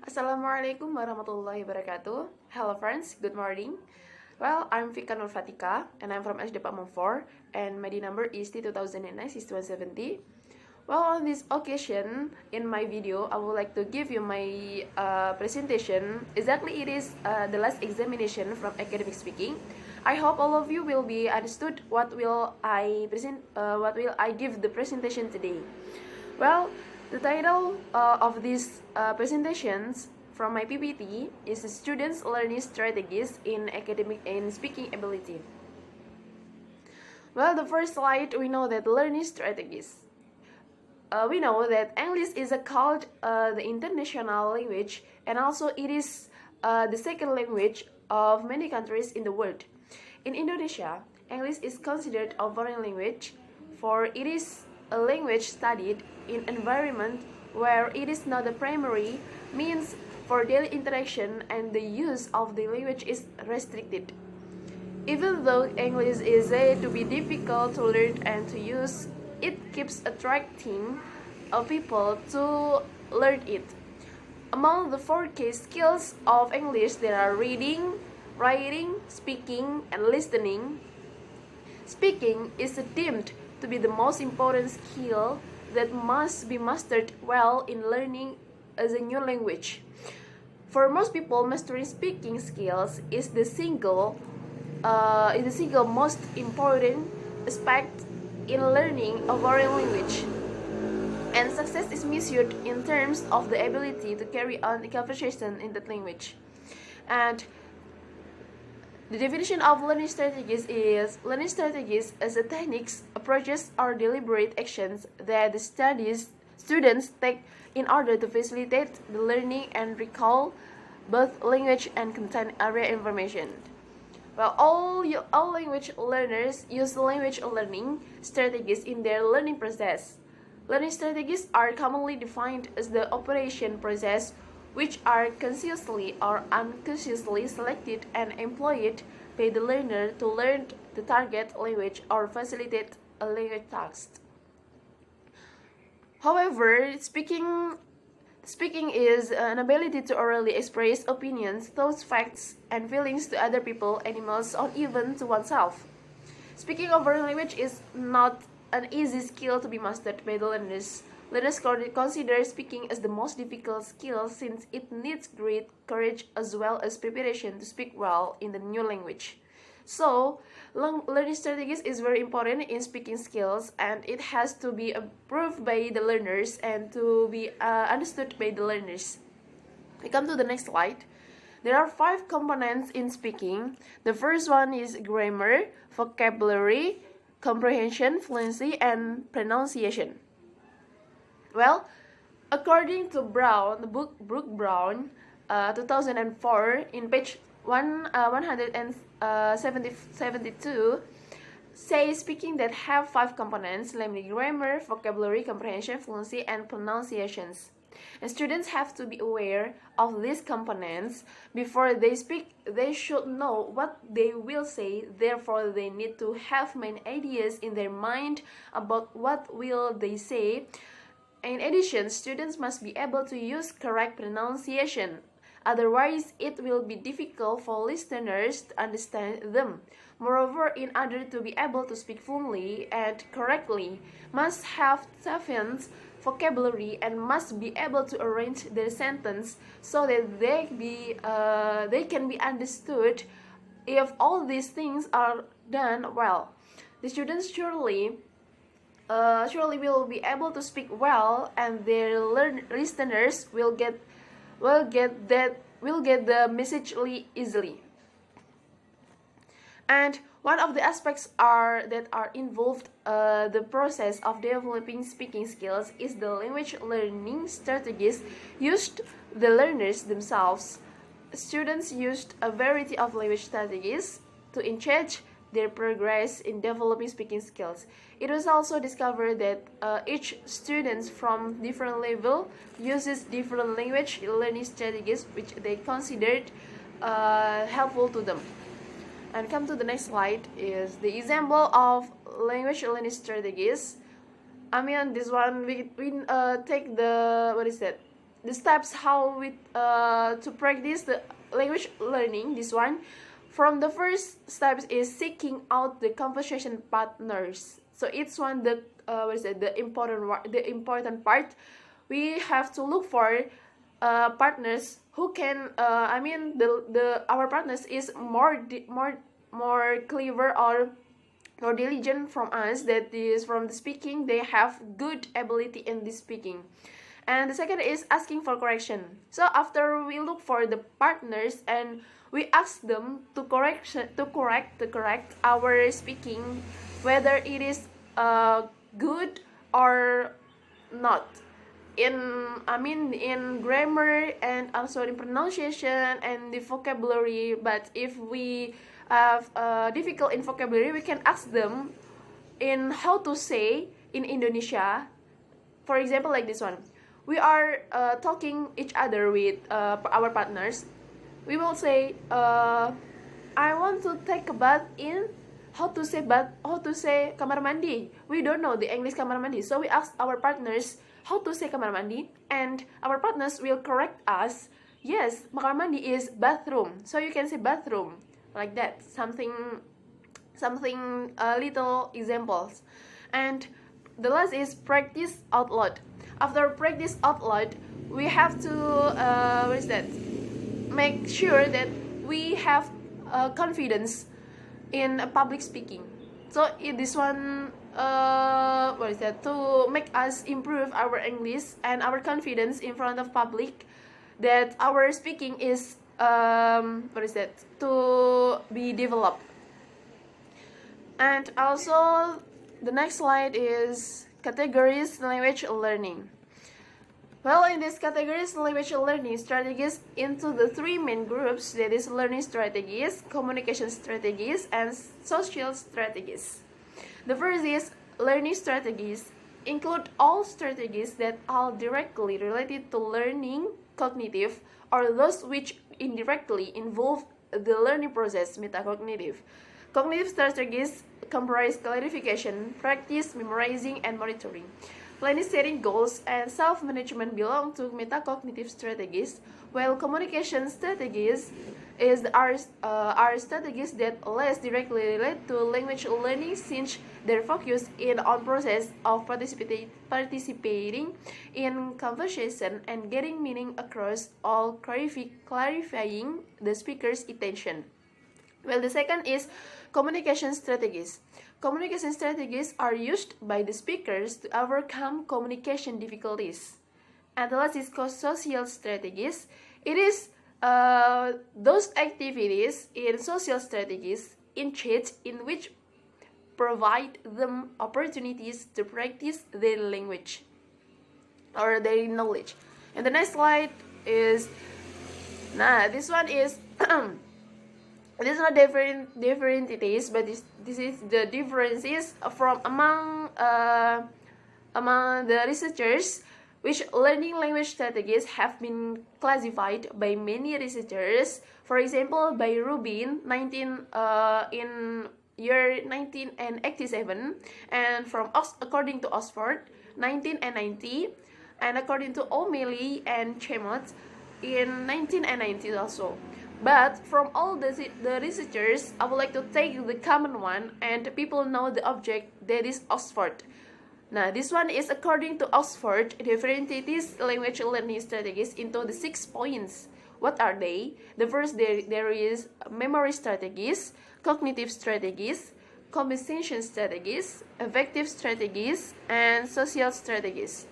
Assalamualaikum warahmatullahi wabarakatuh. Hello friends, good morning. Well, I'm Fika Nur Fatika and I'm from SD Pamong 4 and my D number is T2009-6170. Well, on this occasion, in my video, I would like to give you my presentation. Exactly, it is the last examination from academic speaking. I hope all of you will be understood what will I give the presentation today. Well, the title of these presentations from my PPT is Students Learning Strategies in Academic and Speaking Ability. Well, the first slide, we know that learning strategies. We know that English is called the international language, and also it is the second language of many countries in the world. In Indonesia, English is considered a foreign language, for it is a language studied in environment where it is not the primary means for daily interaction and the use of the language is restricted. Even though English is said to be difficult to learn and to use, it keeps attracting people to learn it. Among the four key skills of English, there are reading, writing, speaking, and listening. Speaking is deemed to be the most important skill that must be mastered well in learning as a new language. For most people, mastering speaking skills is the single most important aspect in learning a foreign language. And success is measured in terms of the ability to carry on a conversation in that language. And the definition of learning strategies is learning strategies as a techniques, approaches, or deliberate actions that the students take in order to facilitate the learning and recall both language and content area information. Well, all language learners use language learning strategies in their learning process. Learning strategies are commonly defined as the operation process which are consciously or unconsciously selected and employed by the learner to learn the target language or facilitate a language task. However, speaking is an ability to orally express opinions, thoughts, facts, and feelings to other people, animals, or even to oneself. Speaking a foreign language is not an easy skill to be mastered by the learners. Learners consider speaking as the most difficult skill since it needs great courage as well as preparation to speak well in the new language. So, learning strategies is very important in speaking skills and it has to be approved by the learners and to be understood by the learners. We come to the next slide. There are 5 components in speaking. The first one is grammar, vocabulary, comprehension, fluency, and pronunciation. Well, according to Brooke Brown, 2004, in page 172, say speaking that have 5 components, namely grammar, vocabulary, comprehension, fluency, and pronunciations. And students have to be aware of these components. Before they speak, they should know what they will say. Therefore, they need to have main ideas in their mind about what will they say. In addition, students must be able to use correct pronunciation. Otherwise, it will be difficult for listeners to understand them. Moreover, in order to be able to speak fluently and correctly, must have sufficient vocabulary and must be able to arrange their sentence so that they can be understood. If all these things are done well, the students surely will be able to speak well, and their listeners will get the message easily. And one of the aspects that are involved the process of developing speaking skills is the language learning strategies used the learners themselves. Students used a variety of language strategies to encourage their progress in developing speaking skills. It was also discovered that each student from different level uses different language learning strategies which they considered helpful to them. And come to the next slide is the example of language learning strategies. I mean, this one we take the the steps how we to practice the language learning. This one, from the first steps is seeking out the conversation partners. So it's one the the important part. We have to look for partners who can I mean the our partners is more clever or more diligent from us, that is from the speaking, they have good ability in the speaking. And the second is asking for correction. So after we look for the partners and we ask them to correct our speaking, whether it is good or not, in grammar and also in pronunciation and the vocabulary. But if we have difficult in vocabulary, we can ask them in how to say in Indonesia. For example, like this one, we are talking each other with our partners. We will say, I want to take a bath in, how to say kamar mandi. We don't know the English kamar mandi, so we ask our partners how to say kamar mandi, and our partners will correct us. Yes, kamar mandi is bathroom, so you can say bathroom, like that. Something little examples. And the last is practice out loud. After practice out loud, we have to make sure that we have confidence in public speaking. So in this one, to make us improve our English and our confidence in front of public, that our speaking is to be developed. And also the next slide is categories language learning. Well, in this categories language learning strategies into the three main groups, that is learning strategies, communication strategies, and social strategies. The first is learning strategies, include all strategies that are directly related to learning, cognitive, or those which indirectly involve the learning process, metacognitive. Cognitive strategies comprise clarification, practice, memorizing, and monitoring. Planning, setting goals, and self-management belong to metacognitive strategies, while communication strategies are strategies that less directly relate to language learning, since their focus is on process of participating in conversation and getting meaning across, all clarifying the speaker's attention. Well, the second is communication strategies. Communication strategies are used by the speakers to overcome communication difficulties. And the last is social strategies. It is those activities in social strategies in which provide them opportunities to practice their language or their knowledge. And the next slide is, this one is it is not different entities, but this is the differences from among the researchers, which learning language strategies have been classified by many researchers. For example, by Rubin in year 1987, and according to Oxford 1990, and according to O'Malley and Chemot in 1990 also. But from all the researchers, I would like to take the common one, and people know the object, that is Oxford. Now, this one is according to Oxford, differentiates language learning strategies into the 6 points. What are they? The first, there is memory strategies, cognitive strategies, compensation strategies, effective strategies, and social strategies.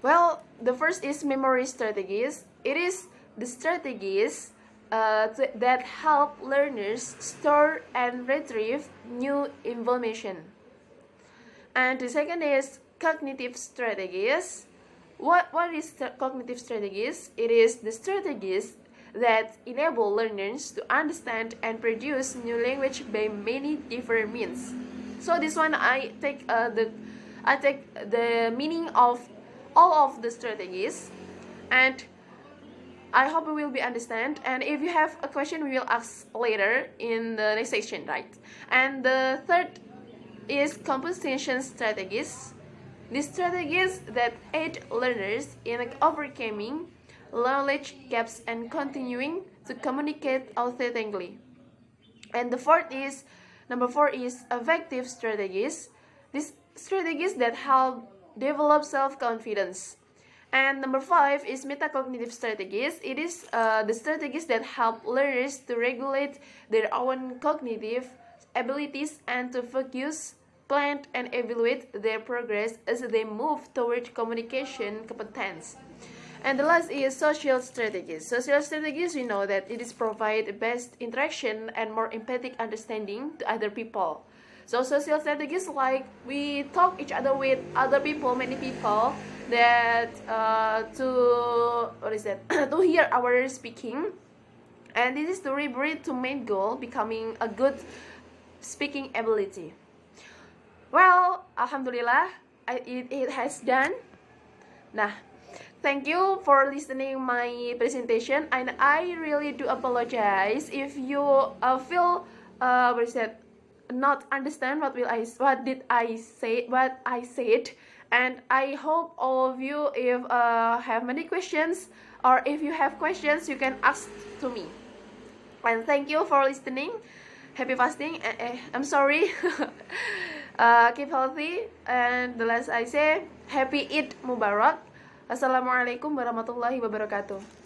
Well, the first is memory strategies. It is the strategies that help learners store and retrieve new information. And the second is cognitive strategies. What is cognitive strategies? It is the strategies that enable learners to understand and produce new language by many different means. So this one I take the meaning of all of the strategies, and I hope you will be understand. And if you have a question, we will ask later in the next section, right? And the third is compensation strategies. These strategies that aid learners in overcoming knowledge gaps and continuing to communicate authentically. And the number four is effective strategies. These strategies that help develop self-confidence. And number five is metacognitive strategies. It is the strategies that help learners to regulate their own cognitive abilities and to focus, plan, and evaluate their progress as they move toward communication competence. And the last is social strategies. Social strategies, we know that it is provide best interaction and more empathic understanding to other people. So social strategies like we talk each other with other people, many people, that to hear our speaking, and this is to rebrand to main goal becoming a good speaking ability. Well, alhamdulillah, it has done. Nah, thank you for listening my presentation, and I really do apologize if you feel not understand what I said, and I hope all of you, if have many questions or if you have questions, you can ask to me. And thank you for listening. Happy fasting. I'm sorry. Keep healthy, and the last I say, happy Eid Mubarak. Assalamualaikum warahmatullahi wabarakatuh.